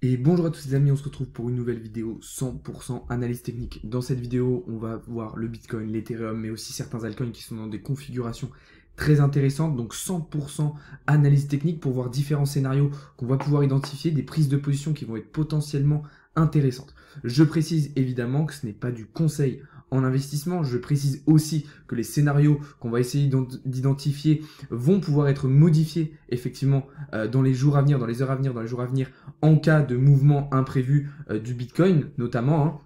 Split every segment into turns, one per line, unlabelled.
Et bonjour à tous les amis, on se retrouve pour une nouvelle vidéo 100% analyse technique. Dans cette vidéo, on va voir le Bitcoin, l'Ethereum, mais aussi certains altcoins qui sont dans des configurations très intéressantes. Donc 100% analyse technique pour voir différents scénarios qu'on va pouvoir identifier, des prises de position qui vont être potentiellement intéressantes. Je précise évidemment que ce n'est pas du conseil en investissement. Je précise aussi que les scénarios qu'on va essayer d'identifier vont pouvoir être modifiés effectivement dans les jours à venir, dans les heures à venir, dans les jours à venir, en cas de mouvement imprévu du Bitcoin notamment.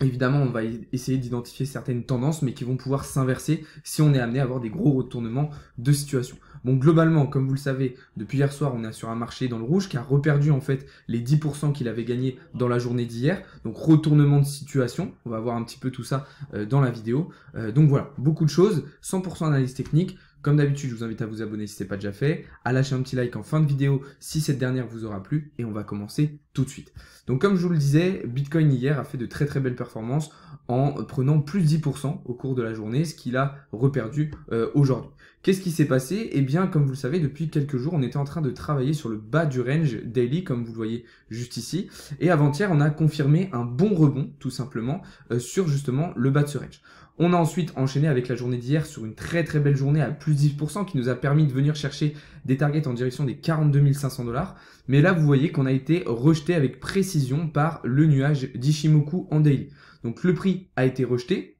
Évidemment, on va essayer d'identifier certaines tendances, mais qui vont pouvoir s'inverser si on est amené à avoir des gros retournements de situation. Bon, globalement, comme vous le savez, depuis hier soir, on est sur un marché dans le rouge qui a reperdu en fait les 10% qu'il avait gagné dans la journée d'hier. Donc, retournement de situation. On va voir un petit peu tout ça dans la vidéo. Donc voilà, beaucoup de choses, 100% analyse technique. Comme d'habitude, je vous invite à vous abonner si ce n'est pas déjà fait, à lâcher un petit like en fin de vidéo si cette dernière vous aura plu, et on va commencer tout de suite. Donc comme je vous le disais, Bitcoin hier a fait de très très belles performances en prenant plus de 10% au cours de la journée, ce qu'il a reperdu aujourd'hui. Qu'est-ce qui s'est passé? Eh bien, comme vous le savez, depuis quelques jours, on était en train de travailler sur le bas du range daily, comme vous le voyez juste ici, et avant-hier, on a confirmé un bon rebond, tout simplement, sur justement le bas de ce range. On a ensuite enchaîné avec la journée d'hier sur une très très belle journée à plus de 10% qui nous a permis de venir chercher des targets en direction des 42 500 $. Mais là, vous voyez qu'on a été rejeté avec précision par le nuage d'Ichimoku en daily. Donc le prix a été rejeté.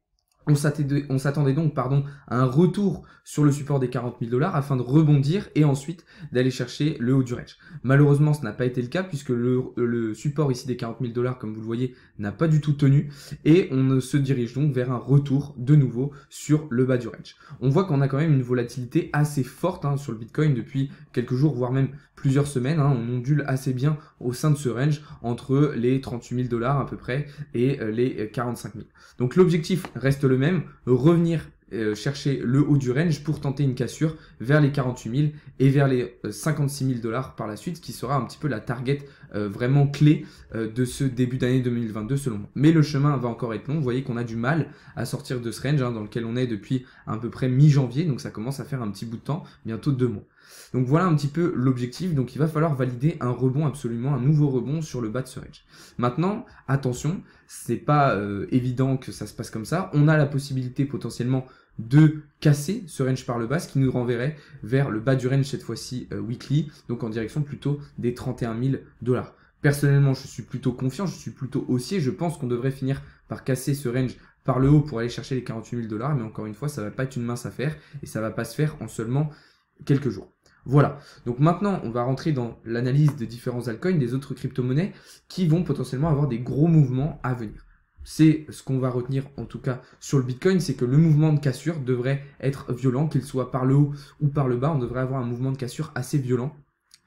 On s'attendait donc à un retour sur le support des 40 000 $ afin de rebondir et ensuite d'aller chercher le haut du range. Malheureusement, ce n'a pas été le cas puisque le support ici des 40 000 $, comme vous le voyez, n'a pas du tout tenu et on se dirige donc vers un retour de nouveau sur le bas du range. On voit qu'on a quand même une volatilité assez forte sur le Bitcoin depuis quelques jours, voire même plusieurs semaines. On ondule assez bien au sein de ce range entre les 38 000 $ à peu près et les 45 000. Donc l'objectif reste le même, revenir chercher le haut du range pour tenter une cassure vers les 48 000 et vers les 56 000 $ par la suite, ce qui sera un petit peu la target vraiment clé de ce début d'année 2022 selon moi. Mais le chemin va encore être long, vous voyez qu'on a du mal à sortir de ce range dans lequel on est depuis à peu près mi-janvier, donc ça commence à faire un petit bout de temps, bientôt 2 mois. Donc voilà un petit peu l'objectif, donc il va falloir valider un rebond absolument, un nouveau rebond sur le bas de ce range. Maintenant, attention, c'est pas évident que ça se passe comme ça, on a la possibilité potentiellement de casser ce range par le bas, ce qui nous renverrait vers le bas du range cette fois-ci weekly, donc en direction plutôt des 31 000 $. Personnellement, je suis plutôt confiant, je suis plutôt haussier, je pense qu'on devrait finir par casser ce range par le haut pour aller chercher les 48 000 $, mais encore une fois, ça va pas être une mince affaire et ça va pas se faire en seulement quelques jours. Voilà, donc maintenant on va rentrer dans l'analyse des différents altcoins, des autres crypto-monnaies qui vont potentiellement avoir des gros mouvements à venir. C'est ce qu'on va retenir en tout cas sur le Bitcoin, c'est que le mouvement de cassure devrait être violent, qu'il soit par le haut ou par le bas, on devrait avoir un mouvement de cassure assez violent,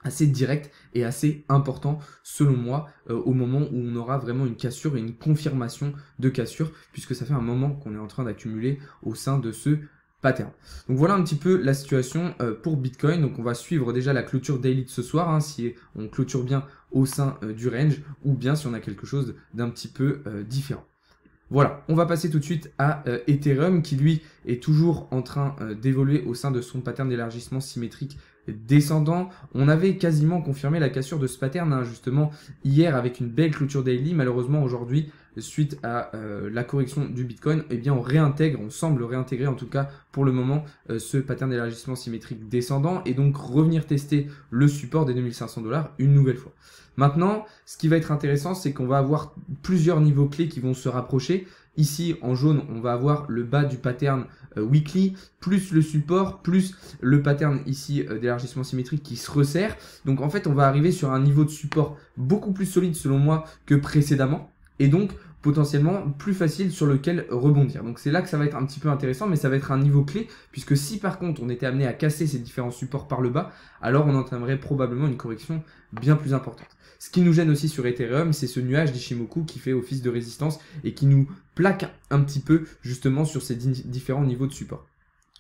assez direct et assez important selon moi au moment où on aura vraiment une cassure et une confirmation de cassure, puisque ça fait un moment qu'on est en train d'accumuler au sein de ce pattern. Donc voilà un petit peu la situation pour Bitcoin. Donc on va suivre déjà la clôture daily de ce soir, si on clôture bien au sein du range ou bien si on a quelque chose d'un petit peu différent. Voilà, on va passer tout de suite à Ethereum qui lui est toujours en train d'évoluer au sein de son pattern d'élargissement symétrique descendant. On avait quasiment confirmé la cassure de ce pattern justement hier avec une belle clôture daily. Malheureusement aujourd'hui, suite à la correction du Bitcoin, eh bien on semble réintégrer en tout cas pour le moment ce pattern d'élargissement symétrique descendant et donc revenir tester le support des 2500 $ une nouvelle fois. Maintenant, ce qui va être intéressant, c'est qu'on va avoir plusieurs niveaux clés qui vont se rapprocher. Ici, en jaune, on va avoir le bas du pattern weekly, plus le support, plus le pattern ici d'élargissement symétrique qui se resserre. Donc en fait, on va arriver sur un niveau de support beaucoup plus solide selon moi que précédemment. Et donc, potentiellement plus facile sur lequel rebondir. Donc c'est là que ça va être un petit peu intéressant, mais ça va être un niveau clé, puisque si par contre on était amené à casser ces différents supports par le bas, alors on entamerait probablement une correction bien plus importante. Ce qui nous gêne aussi sur Ethereum, c'est ce nuage d'Ichimoku qui fait office de résistance et qui nous plaque un petit peu justement sur ces différents niveaux de support.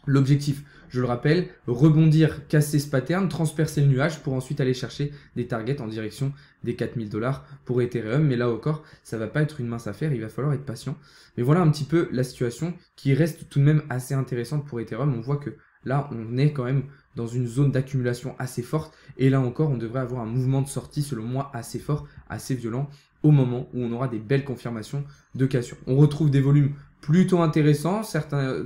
L'objectif, je le rappelle, rebondir, casser ce pattern, transpercer le nuage pour ensuite aller chercher des targets en direction des 4000 $ pour Ethereum. Mais là encore, ça va pas être une mince affaire, il va falloir être patient. Mais voilà un petit peu la situation qui reste tout de même assez intéressante pour Ethereum. On voit que là, on est quand même dans une zone d'accumulation assez forte. Et là encore, on devrait avoir un mouvement de sortie, selon moi, assez fort, assez violent, au moment où on aura des belles confirmations de cassure. On retrouve des volumes plutôt intéressants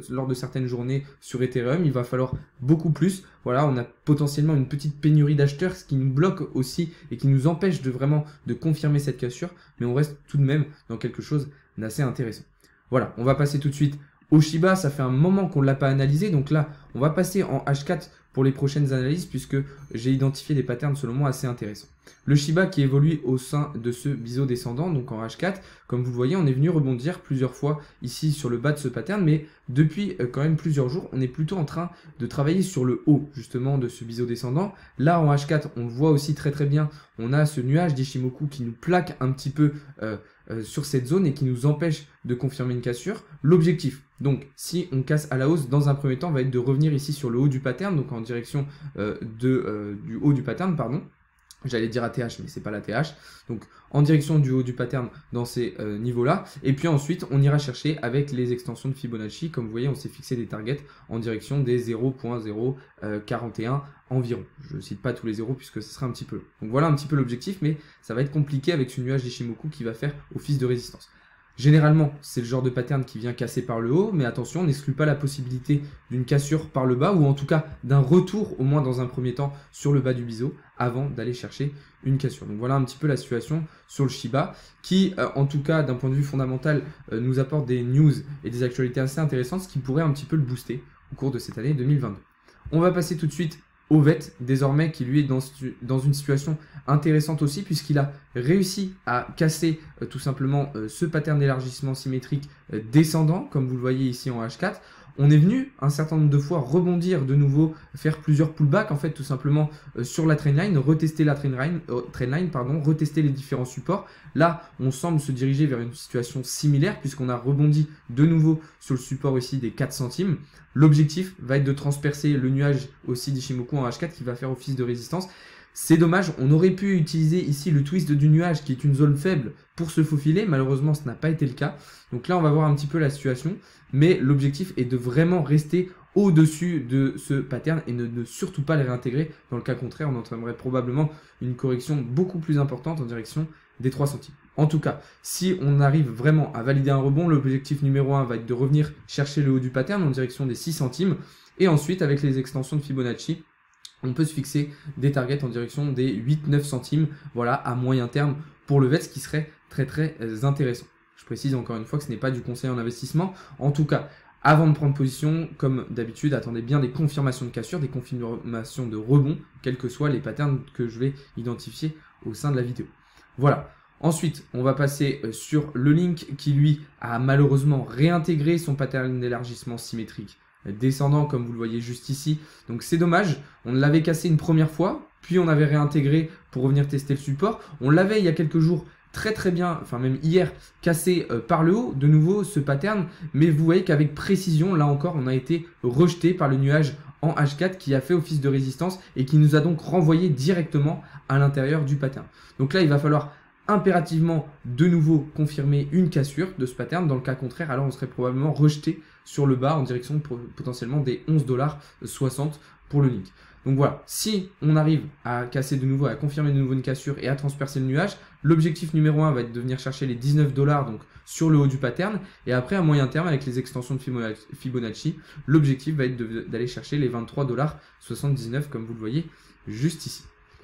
lors de certaines journées sur Ethereum. Il va falloir beaucoup plus. Voilà, on a potentiellement une petite pénurie d'acheteurs, ce qui nous bloque aussi et qui nous empêche de confirmer cette cassure. Mais on reste tout de même dans quelque chose d'assez intéressant. Voilà, on va passer tout de suite au Shiba. Ça fait un moment qu'on ne l'a pas analysé. Donc là, on va passer en H4 pour les prochaines analyses puisque j'ai identifié des patterns selon moi assez intéressants. Le Shiba qui évolue au sein de ce biseau descendant, donc en H4, comme vous le voyez, on est venu rebondir plusieurs fois ici sur le bas de ce pattern, mais depuis quand même plusieurs jours, on est plutôt en train de travailler sur le haut justement de ce biseau descendant. Là en H4, on le voit aussi très bien, on a ce nuage d'Ishimoku qui nous plaque un petit peu sur cette zone et qui nous empêche de confirmer une cassure. L'objectif, donc si on casse à la hausse, dans un premier temps, va être de revenir ici sur le haut du pattern, donc en direction du haut du pattern, pardon. J'allais dire ATH, mais c'est pas l'ATH. Donc, en direction du haut du pattern dans ces niveaux-là. Et puis ensuite, on ira chercher avec les extensions de Fibonacci. Comme vous voyez, on s'est fixé des targets en direction des 0.041 environ. Je ne cite pas tous les zéros puisque ce sera un petit peu long. Donc voilà un petit peu l'objectif, mais ça va être compliqué avec ce nuage d'Ishimoku qui va faire office de résistance. Généralement, c'est le genre de pattern qui vient casser par le haut, mais attention, on n'exclut pas la possibilité d'une cassure par le bas, ou en tout cas d'un retour, au moins dans un premier temps, sur le bas du biseau, avant d'aller chercher une cassure. Donc voilà un petit peu la situation sur le Shiba, qui, en tout cas, d'un point de vue fondamental, nous apporte des news et des actualités assez intéressantes, ce qui pourrait un petit peu le booster au cours de cette année 2022. On va passer tout de suite au VET, désormais, qui lui est dans une situation intéressante aussi, puisqu'il a réussi à casser tout simplement ce pattern d'élargissement symétrique descendant, comme vous le voyez ici en H4. On est venu un certain nombre de fois rebondir de nouveau, faire plusieurs pullbacks en fait tout simplement sur la trendline, retester la trendline, retester les différents supports. Là, on semble se diriger vers une situation similaire puisqu'on a rebondi de nouveau sur le support ici des 4 centimes. L'objectif va être de transpercer le nuage aussi d'Ishimoku en H4 qui va faire office de résistance. C'est dommage, on aurait pu utiliser ici le twist du nuage qui est une zone faible pour se faufiler. Malheureusement, ce n'a pas été le cas. Donc là, on va voir un petit peu la situation. Mais l'objectif est de vraiment rester au-dessus de ce pattern et ne surtout pas les réintégrer. Dans le cas contraire, on entraînerait probablement une correction beaucoup plus importante en direction des 3 centimes. En tout cas, si on arrive vraiment à valider un rebond, l'objectif numéro 1 va être de revenir chercher le haut du pattern en direction des 6 centimes. Et ensuite, avec les extensions de Fibonacci, on peut se fixer des targets en direction des 8-9 centimes, voilà, à moyen terme pour le VET, ce qui serait très intéressant. Je précise encore une fois que ce n'est pas du conseil en investissement. En tout cas, avant de prendre position, comme d'habitude, attendez bien des confirmations de cassure, des confirmations de rebond, quels que soient les patterns que je vais identifier au sein de la vidéo. Voilà. Ensuite, on va passer sur le Link qui, lui, a malheureusement réintégré son pattern d'élargissement symétrique descendant, comme vous le voyez juste ici. Donc c'est dommage, on l'avait cassé une première fois, puis on avait réintégré pour revenir tester le support. On l'avait il y a quelques jours très bien, enfin même hier, cassé par le haut, de nouveau ce pattern, mais vous voyez qu'avec précision, là encore, on a été rejeté par le nuage en H4 qui a fait office de résistance et qui nous a donc renvoyé directement à l'intérieur du pattern. Donc là, il va falloir impérativement de nouveau confirmer une cassure de ce pattern. Dans le cas contraire, alors on serait probablement rejeté sur le bas en direction potentiellement des 11,60 $ pour le Link. Donc voilà, si on arrive à casser de nouveau, à confirmer de nouveau une cassure et à transpercer le nuage, l'objectif numéro 1 va être de venir chercher les 19 $, donc sur le haut du pattern. Et après, à moyen terme, avec les extensions de Fibonacci, l'objectif va être d'aller chercher les 23,79 $, comme vous le voyez juste ici.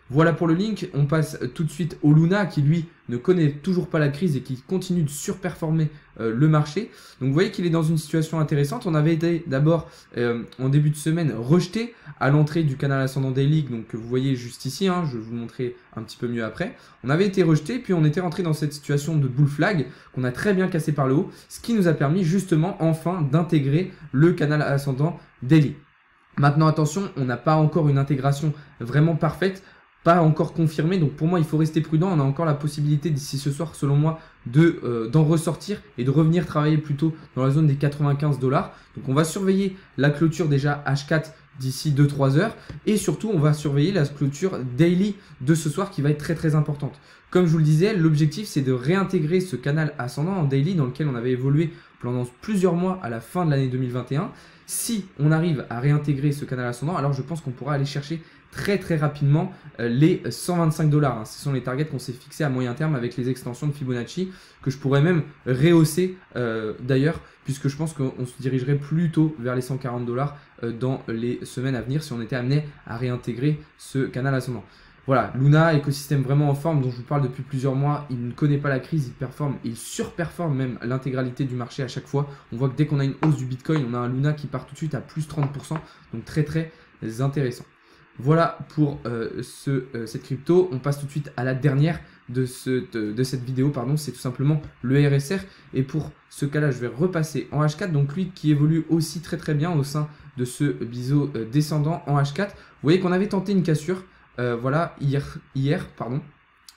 Voilà pour le Link, on passe tout de suite au Luna qui lui ne connaît toujours pas la crise et qui continue de surperformer le marché. Donc vous voyez qu'il est dans une situation intéressante. On avait été d'abord en début de semaine rejeté à l'entrée du canal ascendant daily, donc que vous voyez juste ici, hein, je vais vous le montrer un petit peu mieux après. On avait été rejeté puis on était rentré dans cette situation de bull flag qu'on a très bien cassé par le haut, ce qui nous a permis justement enfin d'intégrer le canal ascendant daily. Maintenant attention, on n'a pas encore une intégration vraiment parfaite, pas encore confirmé, donc pour moi il faut rester prudent. On a encore la possibilité d'ici ce soir selon moi d'en ressortir et de revenir travailler plutôt dans la zone des 95 $. Donc on va surveiller la clôture déjà H4 d'ici 2-3 heures et surtout on va surveiller la clôture daily de ce soir qui va être très importante. Comme je vous le disais, l'objectif c'est de réintégrer ce canal ascendant en daily dans lequel on avait évolué pendant plusieurs mois à la fin de l'année 2021. Si on arrive à réintégrer ce canal ascendant, alors je pense qu'on pourra aller chercher très rapidement les 125 $. Ce sont les targets qu'on s'est fixés à moyen terme avec les extensions de Fibonacci que je pourrais même rehausser d'ailleurs, puisque je pense qu'on se dirigerait plutôt vers les 140 $ dans les semaines à venir si on était amené à réintégrer ce canal ascendant. Voilà, Luna, écosystème vraiment en forme dont je vous parle depuis plusieurs mois, il ne connaît pas la crise, il performe, il surperforme même l'intégralité du marché à chaque fois. On voit que dès qu'on a une hausse du Bitcoin, on a un Luna qui part tout de suite à plus 30%, donc très intéressant. Voilà pour cette crypto. On passe tout de suite à la dernière de cette vidéo, c'est tout simplement le RSR. Et pour ce cas-là, je vais repasser en H4, donc lui qui évolue aussi très bien au sein de ce biseau descendant en H4. Vous voyez qu'on avait tenté une cassure. Voilà, hier.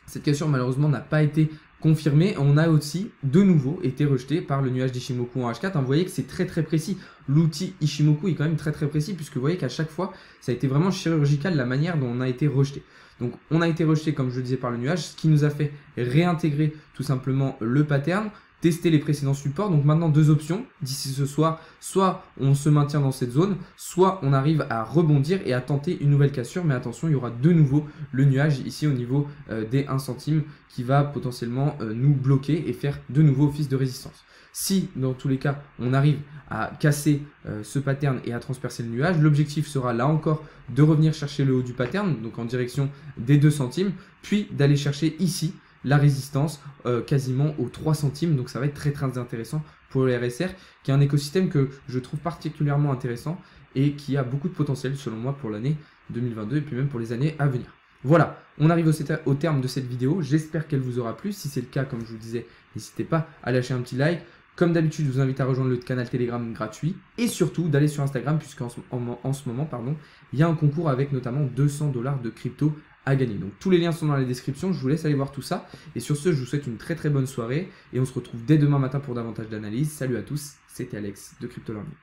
Cette cassure malheureusement n'a pas été confirmée. On a aussi de nouveau été rejeté par le nuage d'Ishimoku en H4. Vous voyez que c'est très précis. L'outil Ishimoku est quand même très précis puisque vous voyez qu'à chaque fois, ça a été vraiment chirurgical la manière dont on a été rejeté. Donc on a été rejeté comme je le disais par le nuage, ce qui nous a fait réintégrer tout simplement le pattern, tester les précédents supports. Donc maintenant deux options d'ici ce soir, soit on se maintient dans cette zone, soit on arrive à rebondir et à tenter une nouvelle cassure. Mais attention, il y aura de nouveau le nuage ici au niveau des 1 centime qui va potentiellement nous bloquer et faire de nouveau office de résistance. Si dans tous les cas on arrive à casser ce pattern et à transpercer le nuage, l'objectif sera là encore de revenir chercher le haut du pattern, donc en direction des 2 centimes, puis d'aller chercher ici la résistance quasiment aux 3 centimes. Donc ça va être très intéressant pour le RSR, qui est un écosystème que je trouve particulièrement intéressant et qui a beaucoup de potentiel selon moi pour l'année 2022 et puis même pour les années à venir. Voilà, on arrive au terme de cette vidéo. J'espère qu'elle vous aura plu. Si c'est le cas, comme je vous le disais, n'hésitez pas à lâcher un petit like. Comme d'habitude, je vous invite à rejoindre le canal Telegram gratuit et surtout d'aller sur Instagram puisqu'en ce moment, il y a un concours avec notamment 200 $ de crypto à gagner. Donc tous les liens sont dans la description, je vous laisse aller voir tout ça. Et sur ce, je vous souhaite une très bonne soirée et on se retrouve dès demain matin pour davantage d'analyse. Salut à tous, c'était Alex de Crypto Learning.